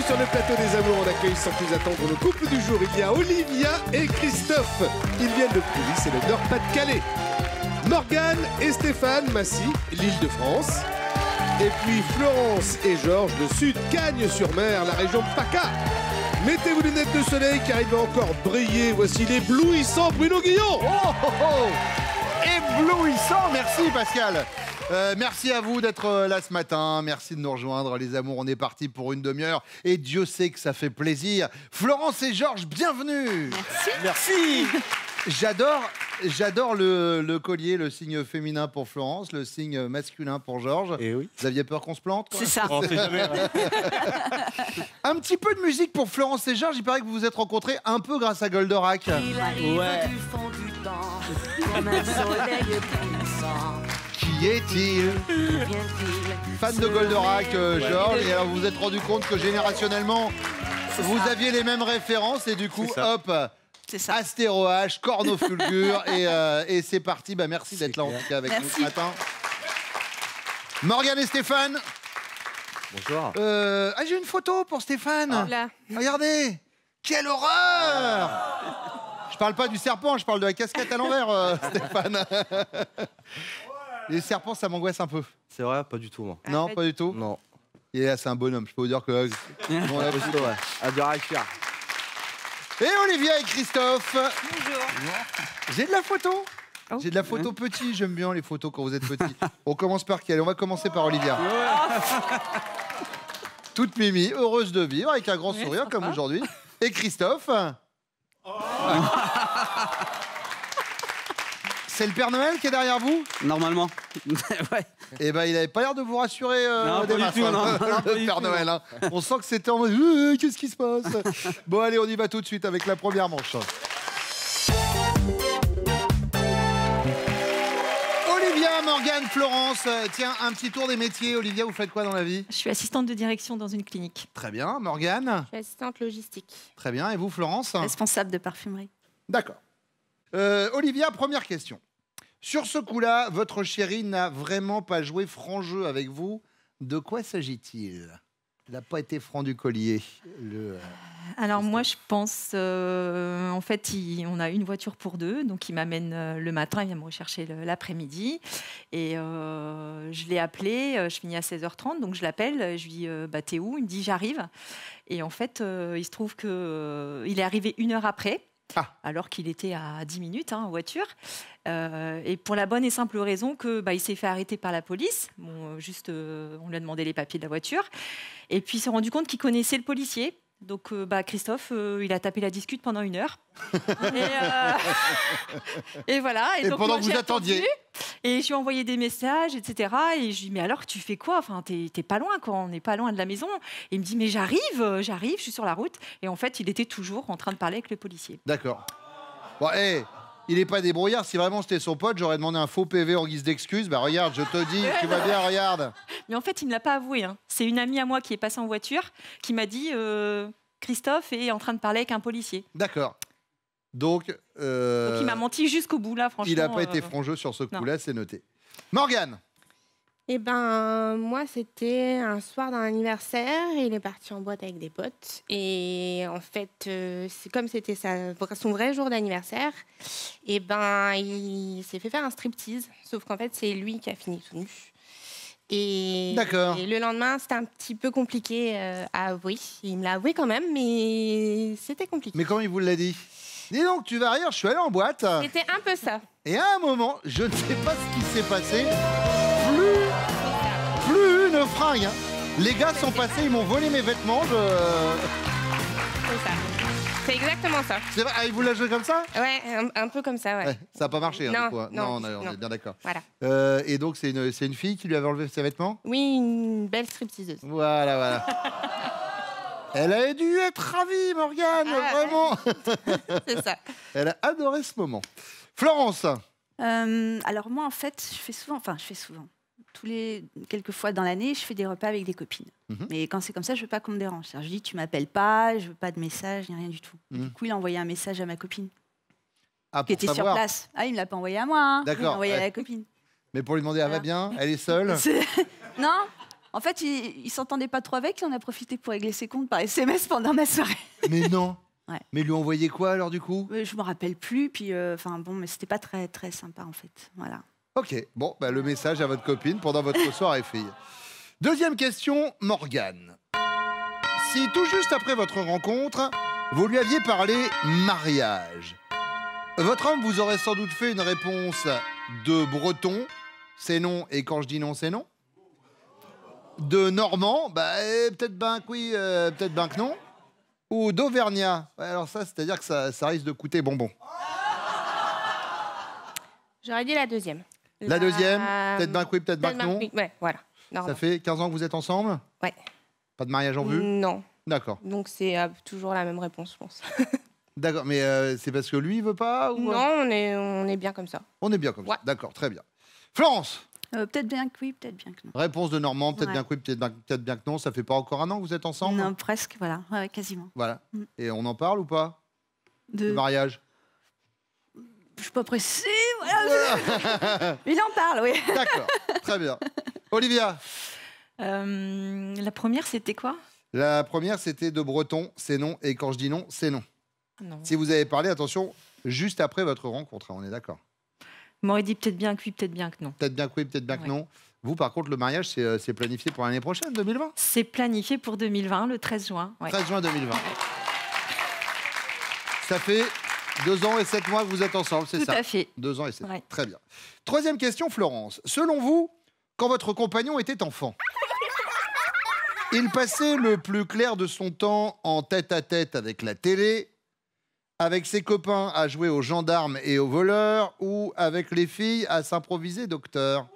sur le plateau des amours, on accueille sans plus attendre le couple du jour. Il y a Olivia et Christophe. Ils viennent de Pouilly, c'est le Nord-Pas-de-Calais. Morgane et Stéphane, Massy, l'Île-de-France. Et puis Florence et Georges, le Sud, Cagnes-sur-Mer, la région de PACA. Mettez vos lunettes de soleil car il va encore briller. Voici l'éblouissant Bruno Guillon. Oh, oh, oh. Éblouissant, merci Pascal. Merci à vous d'être là ce matin. Merci de nous rejoindre, les amours. On est parti pour une demi-heure et Dieu sait que ça fait plaisir. Florence et Georges, bienvenue. Merci. Merci. J'adore le collier, le signe féminin pour Florence, le signe masculin pour Georges. Et oui. Vous aviez peur qu'on se plante, quoi? C'est ça. On sait jamais. Un petit peu de musique pour Florence et Georges. Il paraît que vous vous êtes rencontrés un peu grâce à Goldorak. Il arrive Ouais. du fond du temps, comme un soleil puissant. Qui est-il? Vient-il Fan de Goldorak, Georges. Et alors vous vous êtes rendu compte que générationnellement, vous aviez les mêmes références. Et du coup, C'est ça. hop, C'est ça. Astéro H, Cornofulgur. et c'est parti. Bah, merci d'être là en tout cas avec nous ce matin. Morgane et Stéphane. Bonjour. J'ai une photo pour Stéphane. Là. Regardez. Quelle horreur! Je parle pas du serpent, je parle de la casquette à l'envers, Stéphane. Les serpents, ça m'angoisse un peu. C'est vrai, pas du tout, moi. Non, pas du tout. Non. Et là, c'est un bonhomme. Je peux vous dire que. Bon, là, Plutôt, ouais. À dur à cuire. et Olivia et Christophe. Bonjour. J'ai de la photo. Oh. J'ai de la photo petit. J'aime bien les photos quand vous êtes petit. On commence par qui? Allez, on va commencer par Olivia. Toute mimi, heureuse de vivre, avec un grand sourire comme aujourd'hui. Et Christophe. C'est le Père Noël qui est derrière vous? Normalement. Ouais. Eh ben, il n'avait pas l'air de vous rassurer Non, des pas du masses, tout, hein, non. le Pas du Père tout, Noël. Hein. On sent que c'était en mode qu'est-ce qui se passe? Bon, allez, on y va tout de suite avec la première manche. Olivia, Morgane, Florence, tiens, un petit tour des métiers. Olivia, vous faites quoi dans la vie? Je suis assistante de direction dans une clinique. Très bien. Morgane? Je suis assistante logistique. Très bien. Et vous, Florence? Responsable de parfumerie. D'accord. Olivia, première question. Sur ce coup-là, votre chéri n'a vraiment pas joué franc jeu avec vous. De quoi s'agit-il? Il n'a pas été franc du collier. Alors moi, je pense, en fait, on a une voiture pour deux, donc il m'amène le matin, il vient me rechercher l'après-midi, et je l'ai appelé, je finis à 16h30, donc je l'appelle, je lui dis, t'es où? Il me dit, j'arrive, et en fait, il se trouve qu'il est arrivé 1 heure après, alors qu'il était à 10 minutes en voiture, et pour la bonne et simple raison que il s'est fait arrêter par la police. Bon, juste, on lui a demandé les papiers de la voiture, et puis il s'est rendu compte qu'il connaissait le policier. Donc, Christophe, il a tapé la discute pendant 1 heure. et voilà. Et donc, pendant moi, que vous j'ai attendiez. attendu, et je lui ai envoyé des messages, etc. Et je lui ai dit, mais alors, tu fais quoi? Enfin, t'es pas loin, quoi. On n'est pas loin de la maison. Et il me dit, mais j'arrive, je suis sur la route. Et en fait, il était toujours en train de parler avec le policier. D'accord. Bon, il n'est pas débrouillard. Si vraiment c'était son pote, j'aurais demandé un faux PV en guise d'excuse. Bah regarde, je te dis, tu vas bien, regarde. Mais en fait, il ne me l'a pas avoué. Hein. C'est une amie à moi qui est passée en voiture qui m'a dit, Christophe est en train de parler avec un policier. D'accord. Donc il m'a menti jusqu'au bout, là, franchement. il n'a pas été franc-jeu sur ce coup-là, c'est noté. Morgane. Eh ben, moi, c'était un soir d'un anniversaire. Il est parti en boîte avec des potes. Et en fait, c'est comme c'était son vrai jour d'anniversaire, eh ben, il s'est fait faire un striptease. Sauf qu'en fait, c'est lui qui a fini tout nu. D'accord. Et le lendemain, c'était un petit peu compliqué à avouer. Il me l'a avoué quand même, mais c'était compliqué. Mais comment il vous l'a dit? Dis donc, tu vas rire, je suis allé en boîte. C'était un peu ça. Et à un moment, je ne sais pas ce qui s'est passé. Plus une fringue. Hein. Les gars sont passés, ils m'ont volé mes vêtements. C'est ça. C'est exactement ça. C'est vrai, il vous l'a joué comme ça? Ouais, un peu comme ça, ouais. Ouais, ça n'a pas marché, hein, Non, du coup, hein. non, on est bien d'accord. Voilà. Et donc, c'est une fille qui lui avait enlevé ses vêtements? Oui, une belle stripteaseuse. Voilà. Elle a dû être ravie, Morgane, vraiment. C'est ça. Elle a adoré ce moment. Florence. Alors moi, en fait, je fais souvent, quelques fois dans l'année, je fais des repas avec des copines. Mais quand c'est comme ça, je veux pas qu'on me dérange. Je dis, tu m'appelles pas, je veux pas de message, ni rien du tout. Du coup, il a envoyé un message à ma copine, qui était sur place. Ah, il me l'a pas envoyé à moi, hein. Il l'a D'accord, envoyé à la copine. Mais pour lui demander, elle va bien? Elle est seule? Non, En fait, il s'entendait pas trop avec. Il en a profité pour régler ses comptes par SMS pendant ma soirée. Mais non. Ouais. Mais lui envoyer quoi alors du coup? Je me rappelle plus. Puis, mais c'était pas très très sympa en fait. Voilà. Ok. Bon, le message à votre copine pendant votre soirée fille. Deuxième question, Morgane. Si tout juste après votre rencontre, vous lui aviez parlé mariage, votre homme vous aurait sans doute fait une réponse de breton, c'est non, et quand je dis non, c'est non. De normand, peut-être ben que oui, peut-être ben que non. Ou d'auvergnat. Alors ça, c'est-à-dire que ça risque de coûter bonbon. J'aurais dit la deuxième. La deuxième, peut-être ben que oui, peut-être ben que non. Ouais, voilà. Ça fait 15 ans que vous êtes ensemble? Ouais. Pas de mariage en vue? Non. D'accord. Donc c'est toujours la même réponse, je pense. D'accord, mais c'est parce que lui, il veut pas ou... Non, on est bien comme ça. On est bien comme ça. D'accord, très bien. Florence? Peut-être bien que oui, peut-être bien que non. Réponse de Normand, peut-être bien que oui, peut-être bien que non. Ça fait pas encore un an que vous êtes ensemble? Non, presque, voilà. Ouais, quasiment. Voilà. Et on en parle ou pas? De mariage? Je suis pas pressée, voilà. Il en parle, oui. D'accord, très bien. Olivia? La première, c'était quoi? La première, c'était de breton, c'est non. Et quand je dis non, c'est non. Non. Si vous avez parlé, attention, juste après votre rencontre, on est d'accord? M'aurait dit peut-être bien que oui, peut-être bien que non. Peut-être bien que oui, peut-être bien que non. Vous, par contre, le mariage, c'est planifié pour l'année prochaine, 2020? C'est planifié pour 2020, le 13 juin. 13 juin 2020. Ça fait 2 ans et 7 mois que vous êtes ensemble, c'est ça? Tout à fait. 2 ans et 7 mois. Très bien. Troisième question, Florence. Selon vous, quand votre compagnon était enfant, il passait le plus clair de son temps en tête-à-tête avec la télé, avec ses copains à jouer aux gendarmes et aux voleurs, ou avec les filles à s'improviser docteur?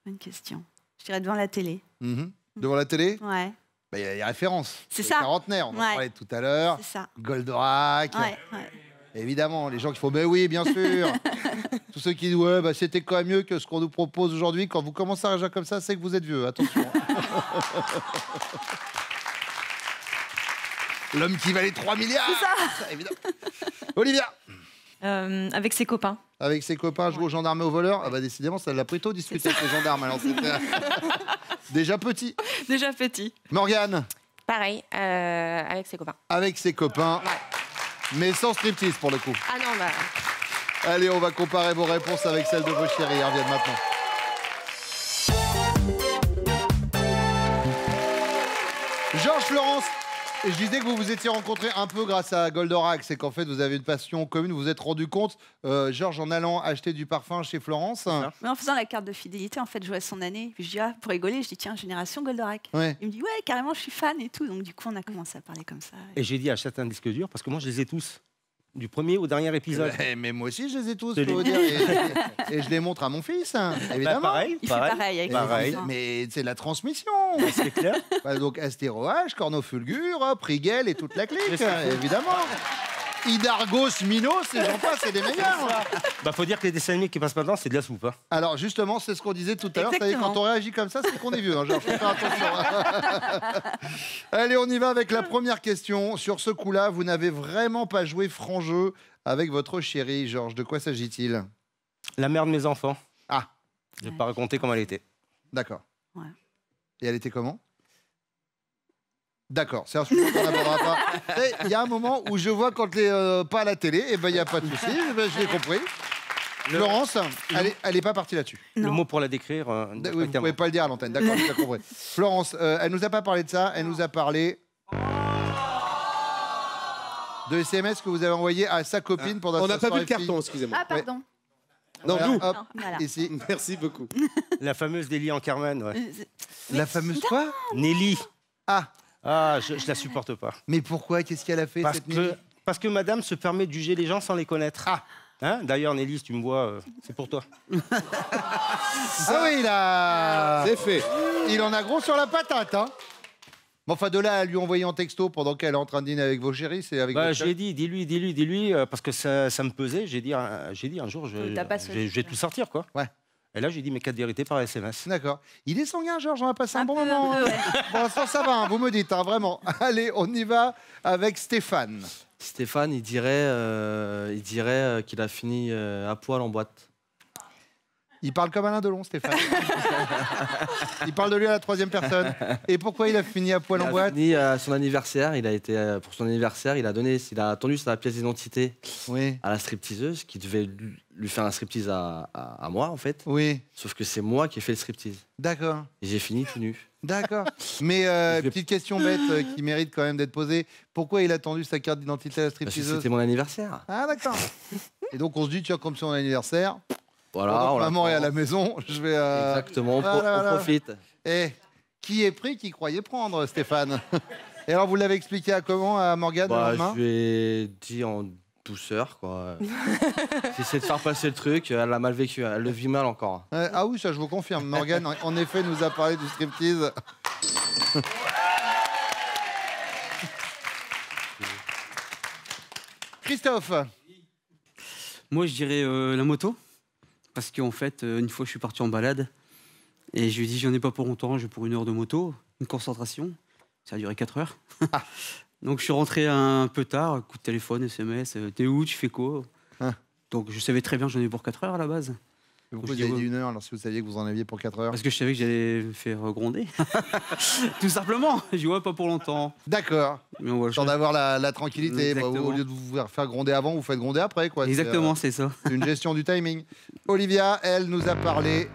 Bonne question. Je dirais devant la télé. Devant la télé? Ouais. Il y a les références. C'est ça. Quarantenaire, on en parlait tout à l'heure. C'est ça. Goldorak. Ouais. Évidemment, les gens qui font, ben oui, bien sûr. Tous ceux qui disent, ouais, c'était quand même mieux que ce qu'on nous propose aujourd'hui. Quand vous commencez à réagir comme ça, c'est que vous êtes vieux. Attention. L'homme qui valait 3 milliards. C'est ça. Évidemment. Olivia? Avec ses copains. Avec ses copains, jouer aux gendarmes et aux voleurs? Ah bah décidément, ça l'a plutôt discuté avec les gendarmes. Alors c'était déjà petit. Déjà petit. Morgane? Pareil, avec ses copains. Avec ses copains, mais sans striptease pour le coup. Ah non, Allez, on va comparer vos réponses avec celles de vos chéris. Ils reviennent maintenant. Georges, Florence, je disais que vous vous étiez rencontrés un peu grâce à Goldorak. C'est qu'en fait, vous avez une passion commune. Vous vous êtes rendu compte, Georges, en allant acheter du parfum chez Florence. Mais en faisant la carte de fidélité, en fait, je vois son année. Puis je dis, pour rigoler, je dis, tiens, génération Goldorak. Ouais. Il me dit, ouais, carrément, je suis fan et tout. Donc, du coup, on a commencé à parler comme ça. Et j'ai dit à certains disques durs, parce que moi, je les ai tous. Du premier au dernier épisode. Mais moi aussi, je les ai tous, je peux vous dire. Et je les montre à mon fils, évidemment. Pareil, Il fait pareil avec les enfants. Mais c'est la transmission. C'est clair. Donc, Astéroage, Cornofulgur, Priguel et toute la clique, évidemment. Hidargos, Minos, et j'en passe, c'est des meilleurs. Faut dire que les dessins animés qui passent maintenant, c'est de la soupe. Alors, justement, c'est ce qu'on disait tout à l'heure. Vous savez, quand on réagit comme ça, c'est qu'on est vieux. Genre, faut faire attention. Allez, on y va avec la première question. Sur ce coup-là, vous n'avez vraiment pas joué franc jeu avec votre chérie, Georges. De quoi s'agit-il? La mère de mes enfants. Ah. Je vais pas raconter comment elle était. D'accord. Ouais. Et elle était comment? D'accord, c'est un sujet qu'on n'abordera pas. Il y a un moment où je vois quand elle n'est pas à la télé, et il n'y a pas de souci, je l'ai compris. Florence, elle n'est pas partie là-dessus. Le mot pour la décrire. Oui, vous ne pouvez pas le dire à l'antenne, d'accord, j'ai compris. Florence, elle ne nous a pas parlé de ça, elle nous a parlé de SMS que vous avez envoyé à sa copine pendant On sa n'a pas vu soirée le carton, fille. excusez-moi. Ah, pardon. Non, Voilà, nous. hop, Voilà. ici. Merci beaucoup. La fameuse Nelly en Carmen. Ouais. La fameuse quoi? Nelly. Ah, Je la supporte pas. mais pourquoi? Qu'est-ce qu'elle a fait cette nuit? Parce que madame se permet de juger les gens sans les connaître. Ah. Hein? D'ailleurs, Nelly, si tu me vois, c'est pour toi. Ah oui, C'est fait. il en a gros sur la patate, hein. Bon, enfin, de là à lui envoyer en texto pendant qu'elle est en train de dîner avec vos chéris, c'est avec votre Je lui ai dit, dis-lui, parce que ça me pesait. J'ai dit un jour, je vais tout sortir, quoi. Ouais. Et là, j'ai dit mes 4 vérités par SMS. D'accord. Il est sanguin, Georges, on va passer un bon peu, moment. ouais. Pour l'instant, ça va, hein, vous me dites, hein, vraiment. Allez, on y va avec Stéphane. Stéphane, il dirait qu'il a fini à poil en boîte. Il parle comme Alain Delon, Stéphane. Il parle de lui à la troisième personne. Et pourquoi il a fini à poil en boîte? Il a fini son anniversaire. Il a été pour son anniversaire. Il a attendu sa pièce d'identité à la stripteaseuse qui devait lui faire un striptease à moi en fait. Oui. Sauf que c'est moi qui ai fait le striptease. D'accord. Et j'ai fini tout nu. D'accord. Mais petite question bête qui mérite quand même d'être posée. Pourquoi il a attendu sa carte d'identité à la stripteaseuse? C'était mon anniversaire. Ah d'accord. Et donc on se dit tiens comme c'est mon anniversaire. Voilà, maman est à la maison, je vais... Exactement, on profite. Et qui est pris, qui croyait prendre, Stéphane? Et alors, vous l'avez expliqué à comment, à Morgane, le lendemain? Je lui ai dit en douceur, quoi. J'essaie de faire passer le truc, elle l'a mal vécu, elle le vit mal encore. Ah oui, ça je vous confirme. Morgane, en effet, nous a parlé du striptease. Christophe? Moi, je dirais la moto. Parce qu'en fait, une fois, je suis parti en balade et je lui ai dit, j'en ai pas pour longtemps, je vais pour 1 heure de moto, une concentration. Ça a duré 4 heures. Donc, je suis rentré un peu tard, coup de téléphone, SMS, t'es où, tu fais quoi? Donc, je savais très bien que j'en ai pour 4 heures à la base. Pourquoi vous avez dit 1 heure alors si vous saviez que vous en aviez pour 4 heures? Parce que je savais que j'allais me faire gronder. Tout simplement. Je dis, ouais, pas pour longtemps. D'accord. Sans d'avoir la tranquillité. Bah, au lieu de vous faire gronder avant, vous faites gronder après, quoi. Exactement, c'est ça. C'est une gestion du timing. Olivia, elle, nous a parlé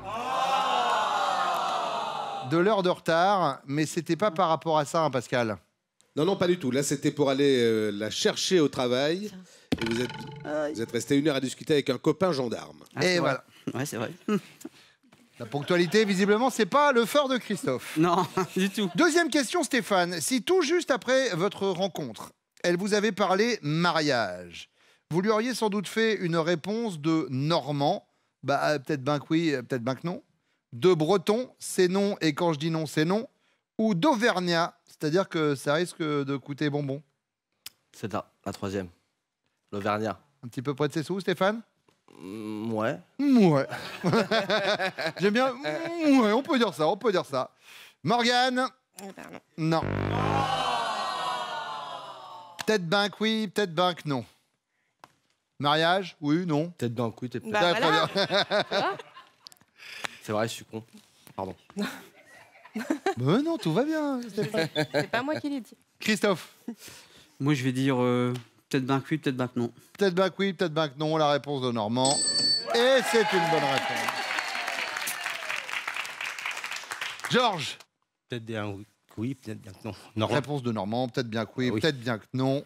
de l'heure de retard, mais c'était pas par rapport à ça, hein, Pascal. Non, non, pas du tout. Là, c'était pour aller la chercher au travail. Et vous êtes resté 1 heure à discuter avec un copain gendarme. Et voilà. Ouais, c'est vrai. La ponctualité, visiblement, c'est pas le fort de Christophe. Non, du tout. Deuxième question, Stéphane. Si tout juste après votre rencontre, elle vous avait parlé mariage, vous lui auriez sans doute fait une réponse de Normand, bah peut-être ben que oui, peut-être ben que non, de Breton, c'est non, et quand je dis non, c'est non, ou d'Auvergnat, c'est-à-dire que ça risque de coûter bonbon. C'est la troisième, l'Auvergnat. Un petit peu près de ses sous, Stéphane? Ouais. Ouais. J'aime bien. Ouais, on peut dire ça, on peut dire ça. Morgane? Non. Peut-être ben que oui, peut-être ben que non. Mariage? Oui, non. Peut-être ben que oui, peut-être Bah, voilà. C'est vrai, je suis con. Pardon. Ben non, tout va bien. C'est pas moi qui l'ai dit. Christophe? Moi, je vais dire peut-être ben que oui, peut-être ben que non. Peut-être ben que oui, peut-être ben que non. La réponse de Normand. Et c'est une bonne réponse. Georges? Peut-être bien oui, peut-être bien que non. Réponse de Normand, peut-être bien que oui, peut-être bien que non.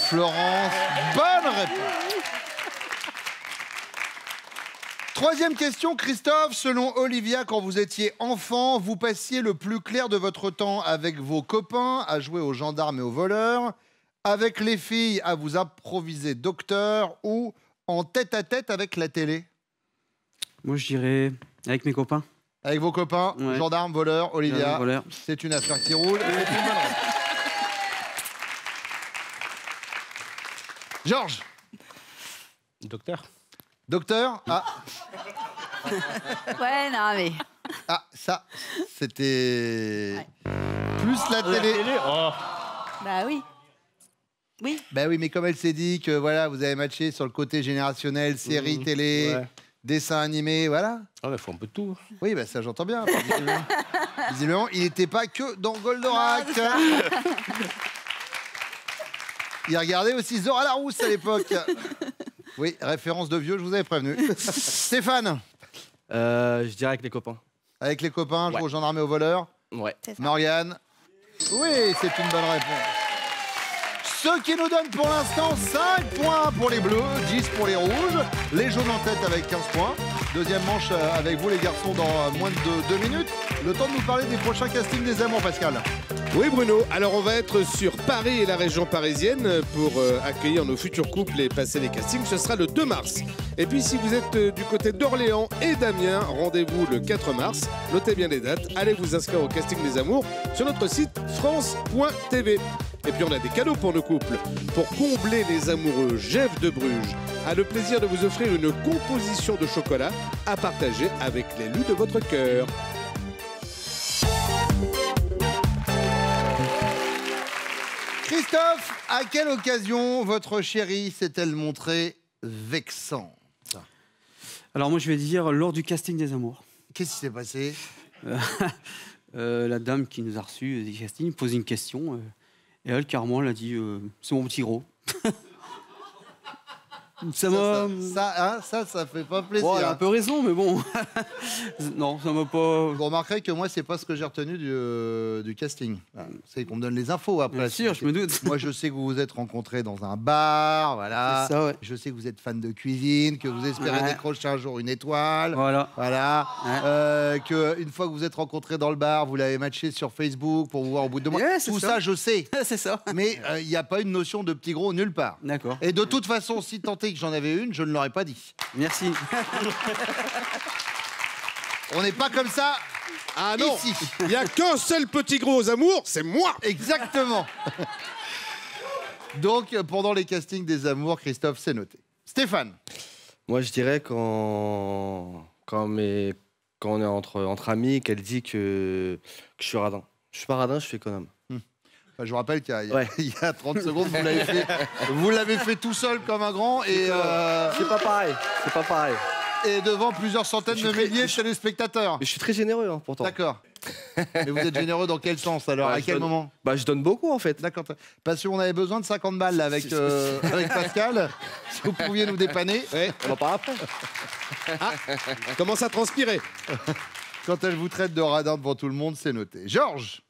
Florence, bonne réponse. Troisième question, Christophe. Selon Olivia, quand vous étiez enfant, vous passiez le plus clair de votre temps avec vos copains à jouer aux gendarmes et aux voleurs, avec les filles à vous improviser docteur ou en tête-à-tête avec la télé? Moi, je dirais avec mes copains. Avec vos copains, ouais. Gendarmes, voleurs, Olivia. Voleur. C'est une affaire qui roule. Et c'est une bonne réponse. Georges? Docteur? Docteur? Ah. Ouais, non, mais... Ah, ça, c'était... Plus la télé. Oh. Bah oui. Oui. Bah oui, mais comme elle s'est dit que voilà, vous avez matché sur le côté générationnel, série, télé, ouais. dessin animé, voilà. Ah, il faut un peu de tout. Oui, bah ça j'entends bien. Visiblement, il n'était pas que dans Goldorak. Il regardait aussi Zora Larousse à l'époque. Oui, référence de vieux, je vous avais prévenu. Stéphane? Je dirais avec les copains. Avec les copains, jouer Ouais. aux gendarmes et aux voleurs. Ouais. Morgane? Oui, c'est une bonne réponse. Ce qui nous donne pour l'instant 5 points pour les bleus, 10 pour les rouges. Les jaunes en tête avec 15 points. Deuxième manche avec vous les garçons dans moins de 2 minutes. Le temps de nous parler des prochains castings des amours, Pascal. Oui Bruno, alors on va être sur Paris et la région parisienne pour accueillir nos futurs couples et passer les castings. Ce sera le 2 mars. Et puis si vous êtes du côté d'Orléans et d'Amiens, rendez-vous le 4 mars. Notez bien les dates, allez vous inscrire au casting des amours sur notre site france.tv. Et puis on a des cadeaux pour nos couples. Pour combler les amoureux, Jeff de Bruges a le plaisir de vous offrir une composition de chocolat à partager avec l'élu de votre cœur. Christophe, à quelle occasion votre chérie s'est-elle montrée vexante? Alors moi, je vais dire lors du casting des amours. Qu'est-ce qui s'est passé? La dame qui nous a reçus du casting pose une question. Et elle, carrément, elle a dit c'est mon petit gros. Ça fait pas plaisir. Bon, elle a un peu raison, mais bon. Non, ça m'a pas. Vous remarquerez que moi, c'est pas ce que j'ai retenu du casting. C'est qu'on me donne les infos après. Bien sûr, je me doute. Moi, je sais que vous vous êtes rencontrés dans un bar, voilà. C'est ça, ouais. Je sais que vous êtes fan de cuisine, que vous espérez décrocher un jour une étoile. Voilà. Que une fois que vous êtes rencontrés dans le bar, vous l'avez matché sur Facebook pour vous voir au bout de 2 mois. Ouais, tout ça, je sais. C'est ça. Mais il n'y a pas une notion de petit gros nulle part. D'accord. Et de toute façon, si tant est que j'en avais une, je ne l'aurais pas dit. Merci. On n'est pas comme ça. Ah non, ici. Il n'y a qu'un seul petit gros aux amours, c'est moi. Exactement. Donc, pendant les castings des amours, Christophe, c'est noté. Stéphane. Moi, je dirais quand on est entre amis, qu'elle dit que je suis radin. Je suis pas radin, je suis économe. Je vous rappelle qu'il y a 30 secondes, vous l'avez fait tout seul comme un grand. Et c'est pas pareil. C'est pas pareil. Et devant plusieurs centaines de milliers de téléspectateurs. Mais je suis très généreux, hein, pourtant. D'accord. Mais vous êtes généreux dans quel sens alors? À quel moment? Je donne beaucoup en fait. D'accord. Parce qu'on avait besoin de 50 balles là, avec Pascal. Si vous pouviez nous dépanner. Ouais. On en parle après. Commence à transpirer. Quand elle vous traite de radin devant tout le monde, c'est noté. Georges.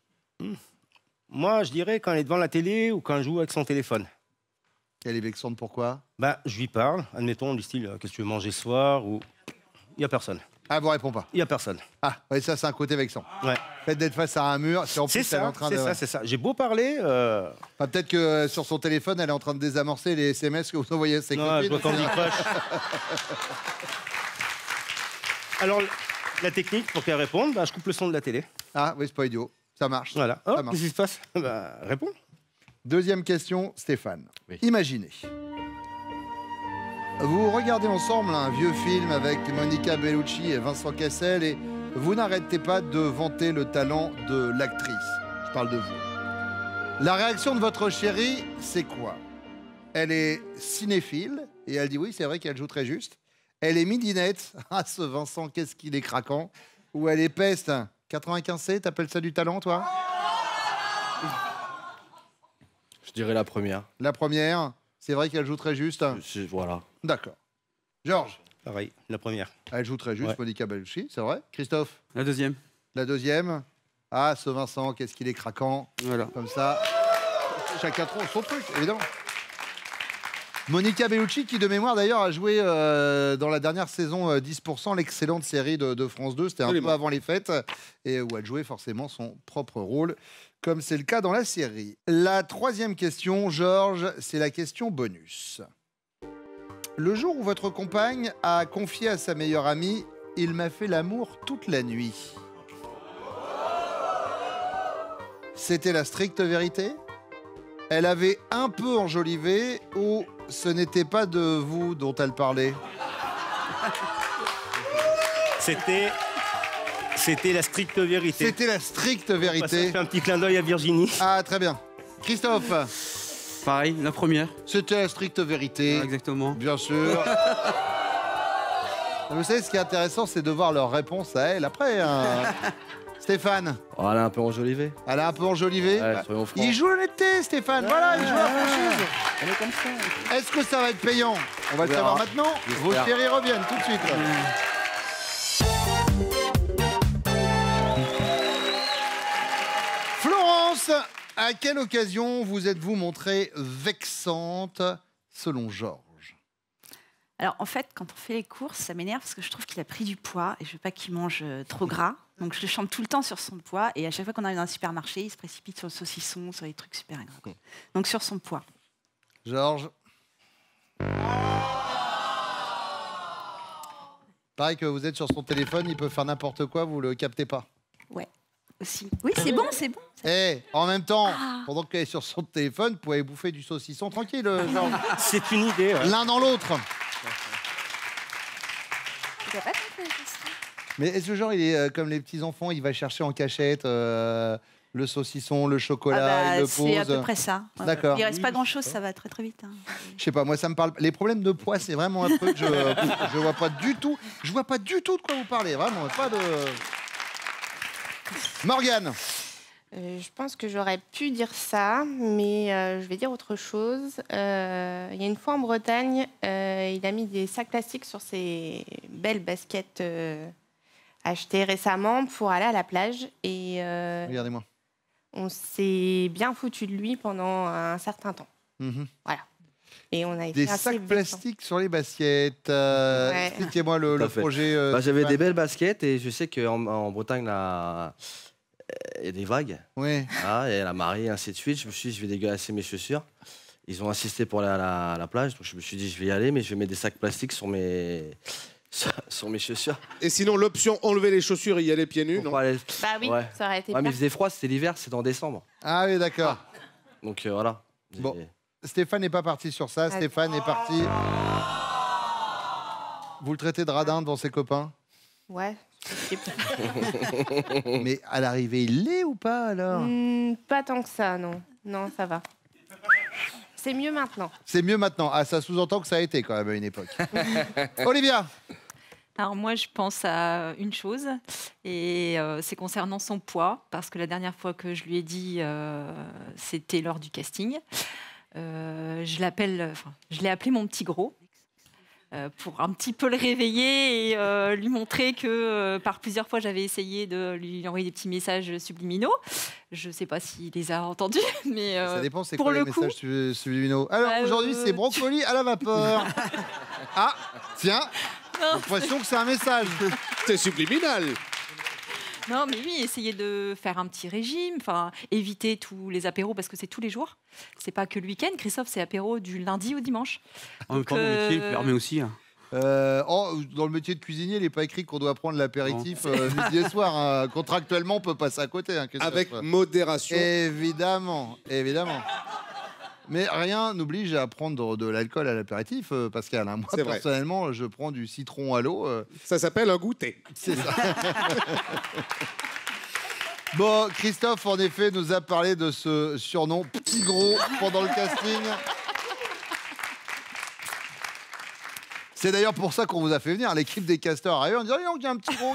Moi, je dirais quand elle est devant la télé ou quand elle joue avec son téléphone. Elle est vexante, pourquoi? Je lui parle, admettons, du style qu'est-ce que tu veux manger ce soir ou. Il n'y a personne. Ah, vous répond pas? Il n'y a personne. Ah, ouais, ça, c'est un côté vexant. Ouais. Faites d'être face à un mur, c'est en plus elle est en train de. C'est ça. J'ai beau parler. Peut-être que sur son téléphone, elle est en train de désamorcer les SMS que vous envoyez à ses copines. Je vois Candy Crush. Alors, la technique, pour qu'elle réponde, je coupe le son de la télé. Ah, oui, c'est pas idiot. Ça marche. Voilà. Ça marche. Qu'est-ce qui se passe? Réponds. Deuxième question, Stéphane. Oui. Imaginez. Vous regardez ensemble un vieux film avec Monica Bellucci et Vincent Cassel et vous n'arrêtez pas de vanter le talent de l'actrice. Je parle de vous. La réaction de votre chérie, c'est quoi? Elle est cinéphile et elle dit oui, c'est vrai qu'elle joue très juste. Elle est midinette. Ah, ce Vincent, qu'est-ce qu'il est craquant. Ou elle est peste. 95C, t'appelles ça du talent, toi? Je dirais la première. La première, c'est vrai qu'elle joue très juste. Voilà. D'accord. Georges? Pareil, la première. Elle joue très juste, Monica Bellucci, c'est vrai. Christophe? La deuxième. La deuxième. Ah, ce Vincent, qu'est-ce qu'il est craquant. Voilà. Comme ça. Chacun trouve son truc, évidemment. Monica Bellucci, qui de mémoire d'ailleurs a joué dans la dernière saison 10%, l'excellente série de France 2, c'était un peu avant les fêtes, et où elle jouait forcément son propre rôle, comme c'est le cas dans la série. La troisième question, Georges, c'est la question bonus. Le jour où votre compagne a confié à sa meilleure amie « Il m'a fait l'amour toute la nuit », c'était la stricte vérité? Elle avait un peu enjolivé ou ce n'était pas de vous dont elle parlait? C'était la stricte vérité. C'était la stricte vérité. On fait un petit clin d'œil à Virginie. Ah, très bien. Christophe? Pareil, la première. C'était la stricte vérité. Ah, exactement. Bien sûr. Vous savez, ce qui est intéressant, c'est de voir leur réponse à elle après. Stéphane? Oh, elle a un peu enjolivé. Elle a un peu enjolivé. Ouais, soyons francs. Il joue l'honnêteté, Stéphane. Voilà, il joue la franchise. On est comme ça. Est-ce que ça va être payant? On va le savoir maintenant. Vos chéris reviennent tout de suite. Florence, à quelle occasion vous êtes-vous montrée vexante selon Georges? Alors, en fait, quand on fait les courses, ça m'énerve parce que je trouve qu'il a pris du poids et je veux pas qu'il mange trop gras. Donc, je le chante tout le temps sur son poids. Et à chaque fois qu'on arrive dans un supermarché, il se précipite sur le saucisson, sur les trucs super gras. Donc, sur son poids. Georges? Pareil que vous êtes sur son téléphone, il peut faire n'importe quoi, vous le captez pas? Ouais, aussi. Oui, c'est bon, c'est bon. Eh, en même temps, pendant qu'elle est sur son téléphone, vous pouvez bouffer du saucisson tranquille, Georges. C'est une idée. Ouais. L'un dans l'autre. Mais est-ce que genre il est comme les petits enfants, il va chercher en cachette Le saucisson, le chocolat, il le pose. C'est à peu près ça. D'accord. Il reste pas grand-chose, ça va très très vite. Hein. Je sais pas, moi ça me parle. Les problèmes de poids, c'est vraiment un truc. Je vois pas du tout. Je vois pas du tout de quoi vous parlez. Vraiment, pas de. Morgane. Je pense que j'aurais pu dire ça, mais je vais dire autre chose. Il y a une fois en Bretagne, il a mis des sacs plastiques sur ses belles baskets achetées récemment pour aller à la plage. Et regardez-moi. On s'est bien foutu de lui pendant un certain temps. Voilà. Et on a été des sacs plastiques sur les baskets. Expliquez-moi le projet. J'avais des belles baskets et je sais qu'en Bretagne, il y a des vagues. Oui. Et la marée, et ainsi de suite. Je me suis dit, je vais dégueulasser mes chaussures. Ils ont insisté pour aller à la plage. Donc je me suis dit, je vais y aller, mais je vais mettre des sacs plastiques sur mes chaussures. Et sinon, l'option enlever les chaussures et y aller pieds nus, non? Bah oui, ça aurait été mais il faisait froid, c'était l'hiver, c'est en décembre. Ah oui, d'accord. Donc voilà. Bon, Stéphane n'est pas parti sur ça. Stéphane est parti. Vous le traitez de radin devant ses copains? Ouais. Mais à l'arrivée, il l'est ou pas alors? Pas tant que ça, non. Non, ça va. C'est mieux maintenant. C'est mieux maintenant. Ah, ça sous-entend que ça a été quand même à une époque. Olivia. Alors moi, je pense à une chose, et c'est concernant son poids, parce que la dernière fois que je lui ai dit, c'était lors du casting. Je l'ai appelé mon petit gros. Pour un petit peu le réveiller et lui montrer que par plusieurs fois j'avais essayé de lui envoyer des petits messages subliminaux. Je ne sais pas s'il les a entendus, mais ça dépend, c'est pour quoi le les coup, messages subliminaux. Alors aujourd'hui, c'est brocoli à la vapeur. Ah, tiens, j'ai l'impression que c'est un message. C'est subliminal. Non, mais oui, essayer de faire un petit régime, enfin éviter tous les apéros parce que c'est tous les jours. C'est pas que le week-end. Christophe, c'est apéro du lundi au dimanche. En même temps, le métier le permet aussi. Hein. Dans le métier de cuisinier, il n'est pas écrit qu'on doit prendre l'apéritif midi et soir. Hein. Contractuellement, on peut passer à côté. Hein, avec modération. Évidemment, évidemment. Mais rien n'oblige à prendre de l'alcool à l'apéritif, Pascal. Hein. Moi, personnellement, je prends du citron à l'eau. Ça s'appelle un goûter. C'est ça. Bon, Christophe, en effet, nous a parlé de ce surnom petit gros pendant le casting. C'est d'ailleurs pour ça qu'on vous a fait venir. L'équipe des casteurs arrive en disant il y a un petit gros.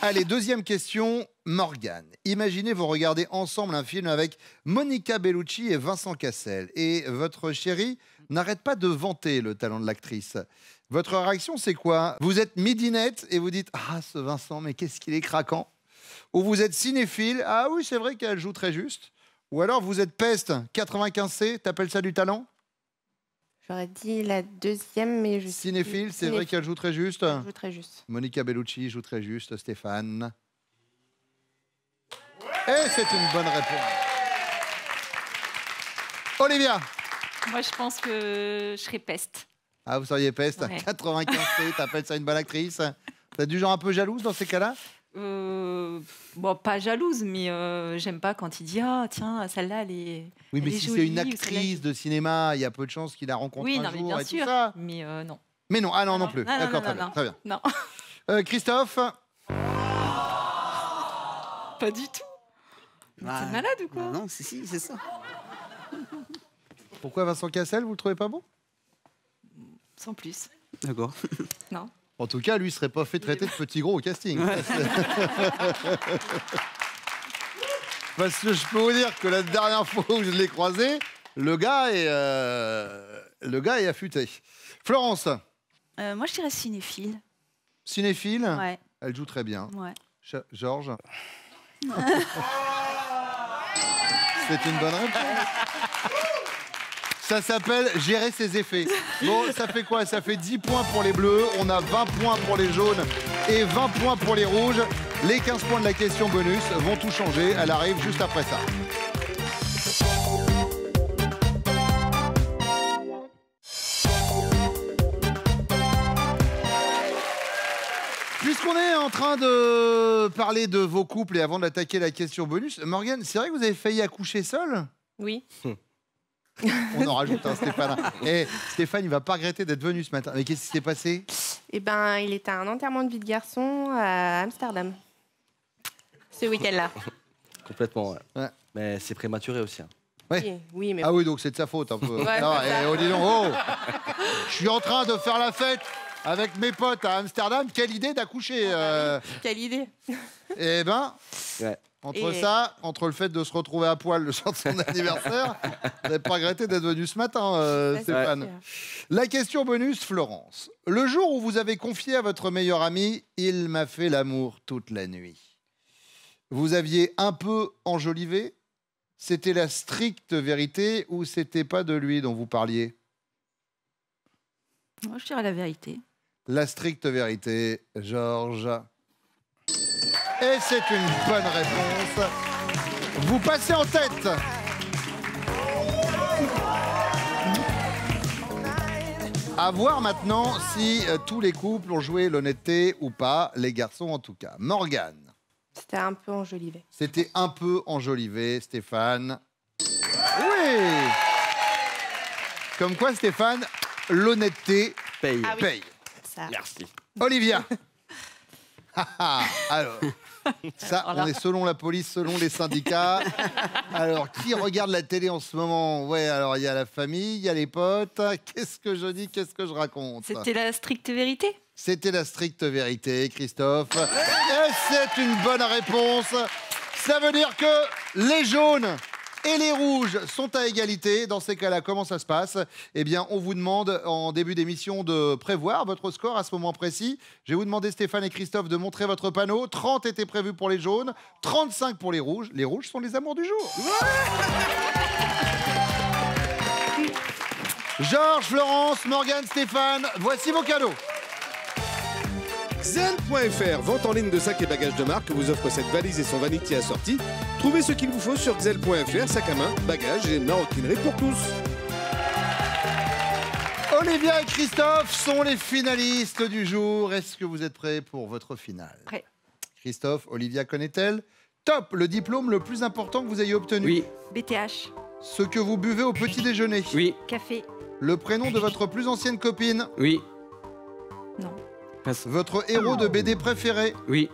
Allez, deuxième question. Morgane, imaginez vous regardez ensemble un film avec Monica Bellucci et Vincent Cassel. Et votre chéri n'arrête pas de vanter le talent de l'actrice. Votre réaction, c'est quoi? Vous êtes midinette et vous dites « Ah, ce Vincent, mais qu'est-ce qu'il est craquant !» Ou vous êtes cinéphile, « Ah oui, c'est vrai qu'elle joue très juste. » Ou alors vous êtes peste, 95C, t'appelles ça du talent? J'aurais dit la deuxième, mais je suis... Cinéphile, c'est vrai qu'elle joue très juste? Elle joue très juste. Monica Bellucci joue très juste, Stéphane. Et c'est une bonne réponse. Olivia. Moi, je pense que je serais peste. Ah, vous seriez peste, ouais. 95C, t'appelles ça une bonne actrice? T'as du genre un peu jalouse dans ces cas-là? Bon, pas jalouse, mais j'aime pas quand il dit ah tiens celle-là elle est. Oui, mais elle est si jolie, c'est une actrice de cinéma, il y a peu de chances qu'il la rencontre un mais jour bien et sûr, tout ça. Mais non. Mais non, non plus. D'accord, très bien. Non. Christophe. Pas du tout. T'es malade ou quoi? Non, si, c'est ça. Pourquoi Vincent Cassel, vous le trouvez pas bon? Sans plus. D'accord. Non. En tout cas, lui, il serait pas fait traiter de petit gros au casting. Ouais. Parce que je peux vous dire que la dernière fois où je l'ai croisé, le gars est affûté. Florence. Moi, je dirais cinéphile. Cinéphile. Ouais. Elle joue très bien. Ouais. Georges. C'est une bonne réponse. Ça s'appelle gérer ses effets. Bon, ça fait quoi? Ça fait 10 points pour les bleus, on a 20 points pour les jaunes et 20 points pour les rouges. Les 15 points de la question bonus vont tout changer. Elle arrive juste après ça. Puisqu'on est en train de parler de vos couples et avant d'attaquer la question bonus, Morgane, c'est vrai que vous avez failli accoucher seule? Oui. On en rajoute un, Stéphane. Et Stéphane, il va pas regretter d'être venu ce matin. Mais qu'est-ce qui s'est passé? Eh ben, il était à un enterrement de vie de garçon à Amsterdam. Ce week-end-là. Complètement, ouais. Mais c'est prématuré aussi. Hein. Oui, mais... Ah oui, donc c'est de sa faute un peu. Ouais, dis donc, je suis en train de faire la fête avec mes potes à Amsterdam. Quelle idée d'accoucher Quelle idée. Eh ben, entre le fait de se retrouver à poil le soir de son anniversaire, vous n'avez pas regretté d'être venu ce matin, Stéphane. La question bonus, Florence. Le jour où vous avez confié à votre meilleur ami « Il m'a fait l'amour toute la nuit », vous aviez un peu enjolivé? C'était la stricte vérité ou c'était pas de lui dont vous parliez? Moi, je dirais la vérité. La stricte vérité, Georges. Et c'est une bonne réponse. Vous passez en tête. À voir maintenant si tous les couples ont joué l'honnêteté ou pas, les garçons en tout cas. Morgane. C'était un peu enjolivé. C'était un peu enjolivé, Stéphane. Oui. Comme quoi, Stéphane, l'honnêteté paye. Ah oui. Paye. Ça. Merci. Olivia. Alors, ça, on est selon la police, selon les syndicats. Alors, qui regarde la télé en ce moment? Ouais, alors il y a la famille, il y a les potes. Qu'est-ce que je dis, qu'est-ce que je raconte? C'était la stricte vérité. C'était la stricte vérité, Christophe. Et c'est une bonne réponse. Ça veut dire que les jaunes et les rouges sont à égalité. Dans ces cas-là, comment ça se passe? Eh bien, on vous demande en début d'émission de prévoir votre score à ce moment précis. Je vais vous demander, Stéphane et Christophe, de montrer votre panneau. 30 étaient prévus pour les jaunes, 35 pour les rouges. Les rouges sont les amours du jour. Georges, Florence, Morgane, Stéphane, voici vos cadeaux. Xel.fr, vente en ligne de sacs et bagages de marque, vous offre cette valise et son vanity assorti. Trouvez ce qu'il vous faut sur Xel.fr, sac à main, bagages et maroquinerie pour tous. Olivia et Christophe sont les finalistes du jour. Est-ce que vous êtes prêts pour votre finale? Prêt. Christophe, Olivia connaît-elle? Top, le diplôme le plus important que vous ayez obtenu? Oui. BTH. Ce que vous buvez au petit déjeuner? Oui. Café. Le prénom de votre plus ancienne copine? Oui. Non. Passe. Votre héros de BD préféré? Oui.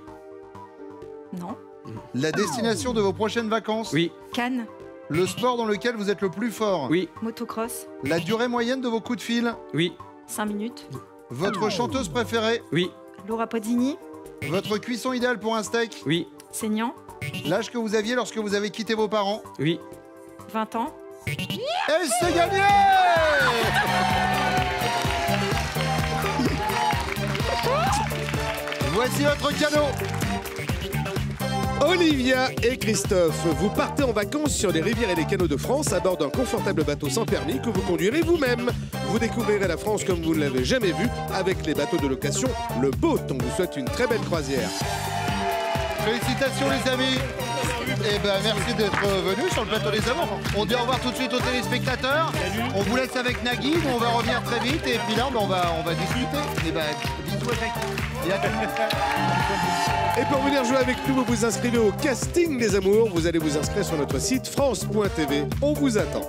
Non. La destination de vos prochaines vacances? Oui. Cannes. Le sport dans lequel vous êtes le plus fort? Oui. Motocross. La durée moyenne de vos coups de fil? Oui. 5 minutes. Votre chanteuse préférée? Oui. Laura Pozzini. Votre cuisson idéale pour un steak? Oui. Saignant. L'âge que vous aviez lorsque vous avez quitté vos parents? Oui. 20 ans. Et c'est gagné! Voici votre cadeau. Olivia et Christophe, vous partez en vacances sur les rivières et les canaux de France à bord d'un confortable bateau sans permis que vous conduirez vous-même. Vous découvrirez la France comme vous ne l'avez jamais vue avec les bateaux de location Le Boat. On vous souhaite une très belle croisière. Félicitations les amis. Eh ben merci d'être venus sur le plateau des amours. On dit au revoir tout de suite aux téléspectateurs. On vous laisse avec Nagui, on va revenir très vite et puis là on va discuter. Eh ben bisous à Jackie. Et à tout le monde. Et pour venir jouer avec nous, vous vous inscrivez au casting des amours. Vous allez vous inscrire sur notre site France.tv. On vous attend.